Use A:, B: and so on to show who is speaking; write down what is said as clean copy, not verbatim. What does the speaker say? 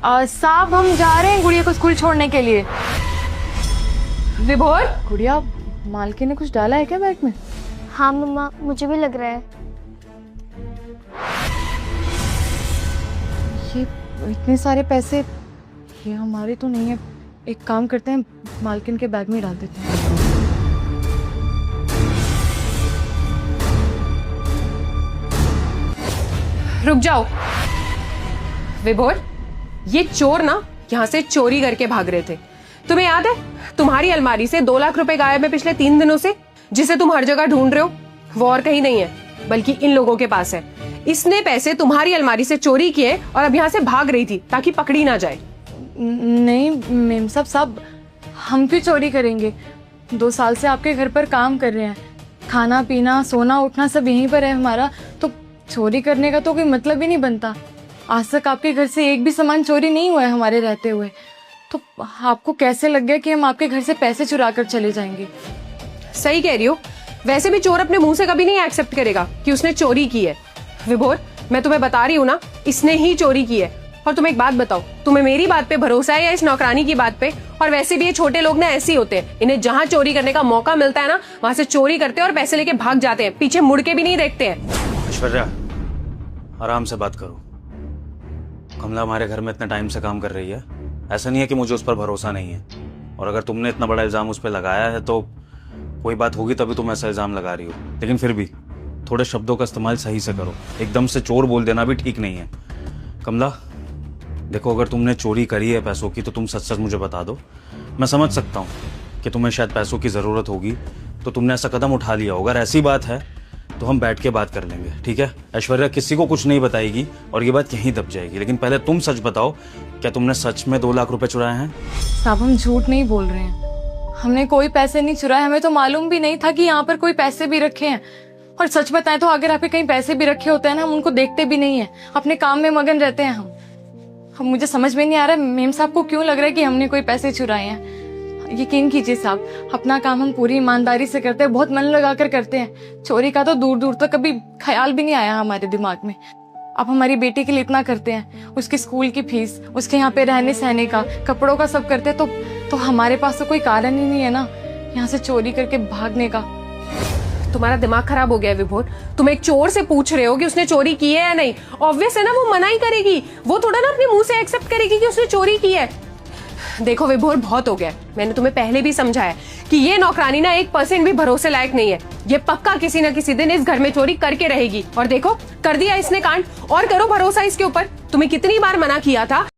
A: साहब हम जा रहे हैं गुड़िया को स्कूल छोड़ने के लिए।
B: विभोर,
A: गुड़िया, मालकिन ने कुछ डाला है क्या बैग में?
C: हाँ मम्मा, मुझे भी लग रहा है।
A: ये इतने सारे पैसे ये हमारे तो नहीं है। एक काम करते हैं, मालकिन के बैग में ही डाल देते हैं।
B: रुक जाओ। विभोर, ये चोर ना यहाँ से चोरी करके भाग रहे थे। तुम्हें याद है तुम्हारी अलमारी से 2 लाख रुपए गायब है पिछले 3 दिनों से, जिसे तुम हर जगह ढूंढ रहे हो। वो और कहीं नहीं है बल्कि इन लोगों के पास है। इसने पैसे तुम्हारी अलमारी से चोरी किए और अब यहाँ से भाग रही थी ताकि पकड़ी ना जाए।
A: नहीं मेम साहब, हम क्यों चोरी करेंगे? 2 साल से आपके घर पर काम कर रहे हैं, खाना पीना सोना उठना सब यहीं पर है हमारा, तो चोरी करने का तो कोई मतलब ही नहीं बनता। आज तक आपके घर से एक भी सामान चोरी नहीं हुआ है हमारे रहते हुए, तो आपको कैसे लग गया कि हम आपके घर से पैसे चुरा कर चले जाएंगे?
B: सही कह रही हो। वैसे भी चोर अपने मुंह से कभी नहीं एक्सेप्ट करेगा कि उसने चोरी की है। विभोर, मैं तुम्हें बता रही हूँ ना, इसने ही चोरी की है। और तुम एक बात बताओ, तुम्हें मेरी बात पे भरोसा है या इस नौकरानी की बात पे? और वैसे भी ये छोटे लोग ना ऐसे ही होते हैं, इन्हें जहाँ चोरी करने का मौका मिलता है ना वहां से चोरी करते हैं और पैसे लेके भाग जाते हैं, पीछे मुड़ के भी नहीं देखते हैं।
D: ऐश्वर्या, आराम से बात करो। कमला हमारे घर में इतने टाइम से काम कर रही है, ऐसा नहीं है कि मुझे उस पर भरोसा नहीं है। और अगर तुमने इतना बड़ा इल्जाम उस पर लगाया है तो कोई बात होगी तभी तुम ऐसा इल्जाम लगा रही हो। लेकिन फिर भी थोड़े शब्दों का इस्तेमाल सही से करो, एकदम से चोर बोल देना भी ठीक नहीं है। कमला देखो, अगर तुमने चोरी करी है पैसों की तो तुम सच सच मुझे बता दो। मैं समझ सकता हूँ कि तुम्हें शायद पैसों की ज़रूरत होगी तो तुमने ऐसा कदम उठा लिया होगा। अगर ऐसी बात है तो हम बैठ के बात कर लेंगे, ठीक है? ऐश्वर्या किसी को कुछ नहीं बताएगी और ये बात यहीं दब जाएगी। लेकिन पहले तुम सच बताओ, क्या तुमने सच में 2 लाख रुपए चुराए हैं?
A: साहब हम झूठ नहीं बोल रहे हैं, हमने कोई पैसे नहीं चुराए। हमें तो मालूम भी नहीं था कि यहाँ पर कोई पैसे भी रखे हैं। और सच बताएं तो अगर आपके कहीं पैसे भी रखे होते हैं ना, हम उनको देखते भी नहीं है, अपने काम में मगन रहते हैं हम। मुझे समझ में नहीं आ रहा है मेम साहब को क्यों लग रहा है कि हमने कोई पैसे चुराए हैं। यकीन कीजिए साहब, अपना काम हम पूरी ईमानदारी से करते हैं, बहुत मन लगाकर करते हैं। चोरी का तो दूर दूर तक कभी ख्याल भी नहीं आया हमारे दिमाग में। आप हमारी बेटी के लिए इतना करते हैं, उसकी स्कूल की फीस, उसके यहाँ पे रहने सहने का, कपड़ों का सब करते हैं, तो हमारे पास तो कोई कारण ही नहीं है ना यहाँ से चोरी करके भागने का।
B: तुम्हारा दिमाग खराब हो गया है विभोर। तुम एक चोर से पूछ रहे हो कि उसने चोरी की है या नहीं। ऑब्वियस है ना, वो मना ही करेगी। वो थोड़ा ना अपने मुंह से एक्सेप्ट करेगी कि उसने चोरी की है। देखो विभोर, बहुत हो गया। मैंने तुम्हें पहले भी समझाया कि ये नौकरानी ना 1% भी भरोसे लायक नहीं है। ये पक्का किसी ना किसी दिन इस घर में चोरी करके रहेगी। और देखो, कर दिया इसने कांड, और करो भरोसा इसके ऊपर। तुम्हें कितनी बार मना किया था